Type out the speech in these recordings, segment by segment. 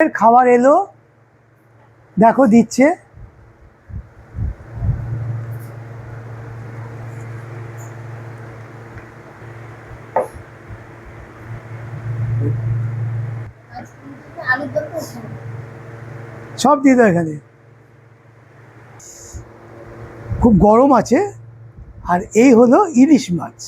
খাবার এলো, দেখো দিচ্ছে। সব দিয়ে দাও এখানে, খুব গরম আছে। আর এই হলো ইলিশ মাছ।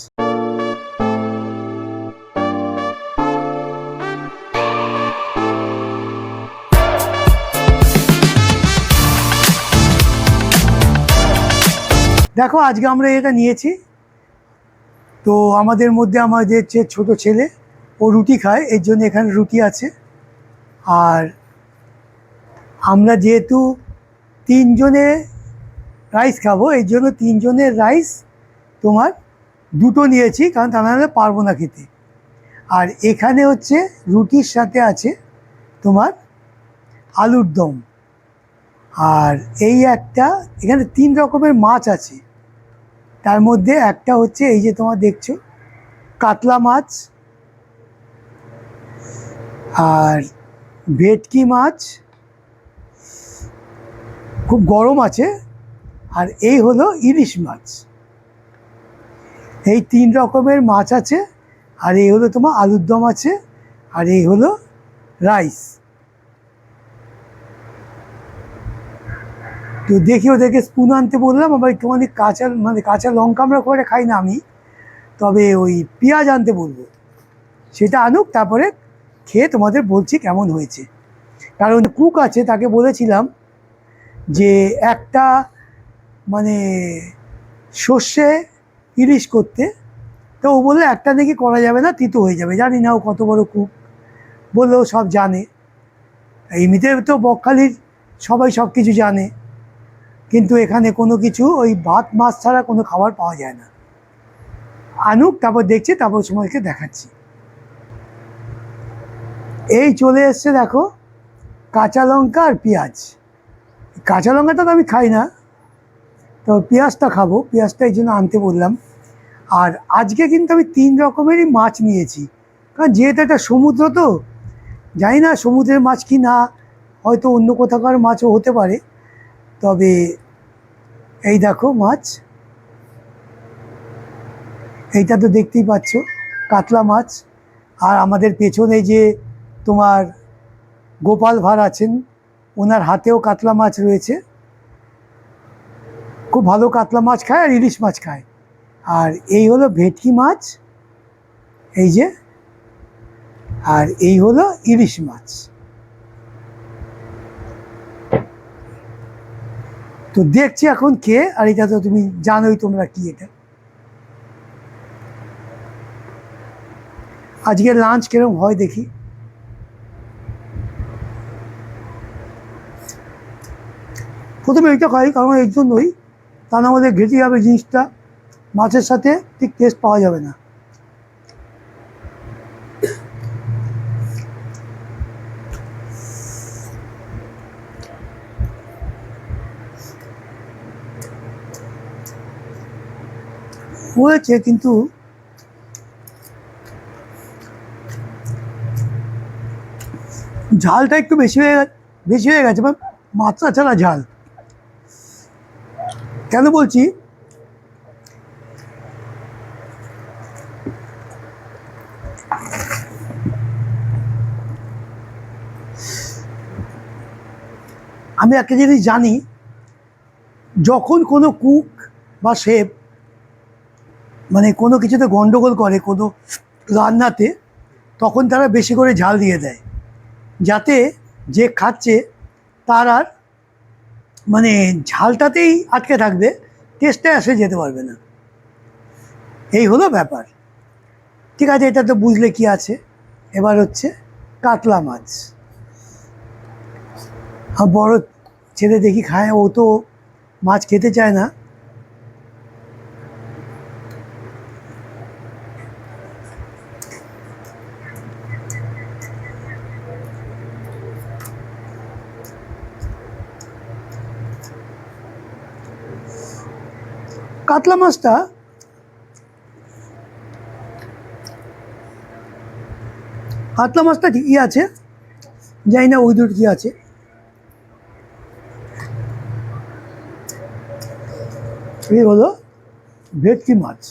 দেখো আজকে আমরা এটা নিয়েছি, তো আমাদের মধ্যে আমাদের যে ছোট ছেলে, ও রুটি খায়, এর জন্য এখানে রুটি আছে। আর আমরা যেহেতু তিনজনে রাইস খাবো, এই জন্য তিনজনের রাইস তোমার দুটো নিয়েছি, কারণ তা নাহলে পারবো না খেতে। আর এখানে হচ্ছে রুটির সাথে আছে তোমার আলুর দম। আর এই একটা, এখানে 3 রকমের মাছ আছে। তার মধ্যে একটা হচ্ছে এই যে তোমার দেখছো কাতলা মাছ, আর ভেটকি মাছ, খুব গরম আছে। আর এই হলো ইলিশ মাছ। এই 3 রকমের মাছ আছে। আর এই হলো তোমার আলুর দম আছে। আর এই হলো রাইস। তো দেখি ওদেরকে স্পুন আনতে বললাম, আবার একটুখানি কাঁচা লঙ্কা আমরা করে খাই না আমি, তবে ওই পেঁয়াজ আনতে বলবো, সেটা আনুক, তারপরে খেয়ে তোমাদের বলছি কেমন হয়েছে। কারণ কুক আছে, তাকে বলেছিলাম যে একটা মানে সর্ষে ইলিশ করতে, তো ও বললো একটা নাকি করা যাবে না, তিতো হয়ে যাবে। জানি না ও কত বড় কুক, বললেও সব জানে। এমনিতে তো বকখালির সবাই সব কিছু জানে, কিন্তু এখানে কোনো কিছু ওই ভাত মাছ ছাড়া কোনো খাবার পাওয়া যায় না। আনুক, তারপর দেখছি, তারপর সময়কে দেখাচ্ছি। এই চলে এসছে দেখো কাঁচা লঙ্কা আর পেঁয়াজ। কাঁচা লঙ্কাটা তো আমি খাই না, তো পেঁয়াজটা খাবো, পেঁয়াজটা এই জন্য আনতে বললাম। আর আজকে কিন্তু আমি 3 রকমেরই মাছ নিয়েছি, কারণ যেহেতু একটা সমুদ্র, তো জানি না সমুদ্রের মাছ কি না, হয়তো অন্য কোথাকার মাছও হতে পারে। তবে এই দেখো মাছ, এইটা তো দেখতেই পাচ্ছ কাতলা মাছ। আর আমাদের পেছনে যে তোমার গোপাল ভাঁড় আছেন, ওনার হাতেও কাতলা মাছ রয়েছে। খুব ভালো কাতলা মাছ খায় আর ইলিশ মাছ খায়। আর এই হলো ভেটকি মাছ, এই যে। আর এই হলো ইলিশ মাছ। তো দেখছি এখন খেয়ে। আর এটা তো তুমি জানোই তোমরা কি এটা। আজকে লাঞ্চ কিরকম হয় দেখি। প্রথমে এইটা খাই, কারণ এই জন্যই, তা না হলে ঘেঁটে যাবে জিনিসটা, মাছের সাথে ঠিক টেস্ট পাওয়া যাবে না। হয়েছে, কিন্তু ঝালটা একটু বেশি হয়ে গেছে, বা মাত্রা ছাড়া ঝাল। কেন বলছি, আমি একটা জিনিস জানি, যখন কোনো কুক বা শেফ মানে কোনো কিছুতে গন্ডগোল করে কোনো রান্নাতে, তখন তারা বেশি করে ঝাল দিয়ে দেয়, যাতে যে খাচ্ছে তার আর মানে ঝালটাতেই আটকে থাকবে, টেস্টে আসে যেতে পারবে না। এই হলো ব্যাপার। ঠিক আছে, এটা তো বুঝলে কি আছে। এবার হচ্ছে কাতলা মাছ। আর বড় ছেলে দেখি খায়, ও তো মাছ খেতে চায় না। কাতলা মাছটা ঠিকই আছে, জানি না ওই দুটো কী আছে। এই হলো ভেটকি মাছ।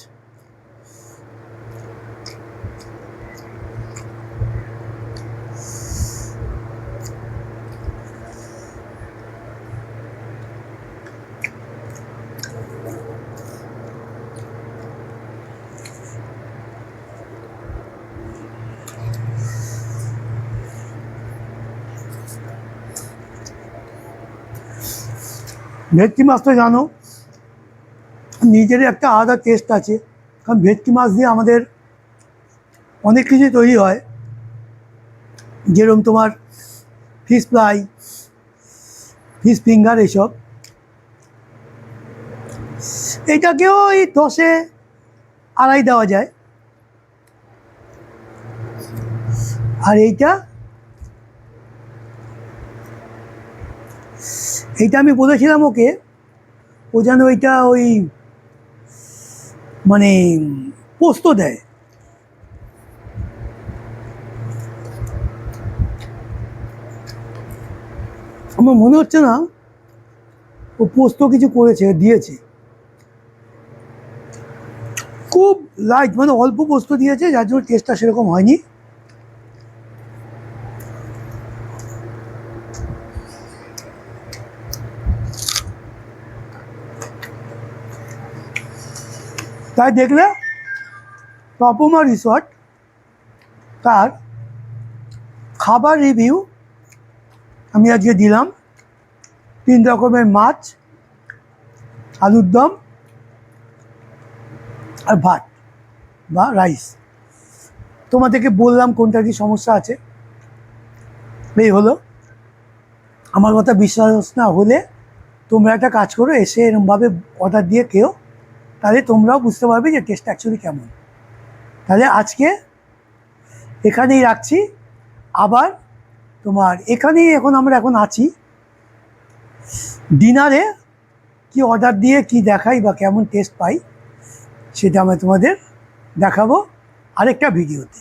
ভেটকি মাছ তো জানো নিজেরই একটা আলাদা টেস্ট আছে, কারণ ভেটকি মাছ দিয়ে আমাদের অনেক কিছু তৈরি হয়, যেরকম তোমার ফিশ ফ্রাই, ফিশ ফিঙ্গার, এইসব। এইটাকেও এই 10-এ আড়াই দেওয়া যায়। আর এইটা আমি বলেছিলাম ওকে, ও যেন ওইটা ওই মানে পোস্ত দেয়। আমার মনে হচ্ছে না ও পোস্ত কিছু করেছে, দিয়েছে। খুব লাইট, মানে অল্প পোস্ত দিয়েছে, যার জন্য টেস্টটা সেরকম হয়নি। তাই দেখলে তপমা রিসর্ট তার খাবার রিভিউ আমি আজকে দিলাম। 3 রকমের মাছ, আলুর দম আর ভাত বা রাইস। তোমাদেরকে বললাম কোনটার কি সমস্যা আছে। এই হলো। আমার কথা বিশ্বাস না হলে তোমরা একটা কাজ করো, এসে এরমভাবে অর্ডার দিয়ে খেও, তাহলে তোমরাও বুঝতে পারবে যে টেস্টটা অ্যাকচুয়ালি কেমন। তাহলে আজকে এখানেই রাখছি। আবার তোমার এখানেই আমরা এখন আছি। ডিনারে কি অর্ডার দিয়ে কি দেখাই বা কেমন টেস্ট পাই সেটা আমি তোমাদের দেখাবো আরেকটা ভিডিওতে।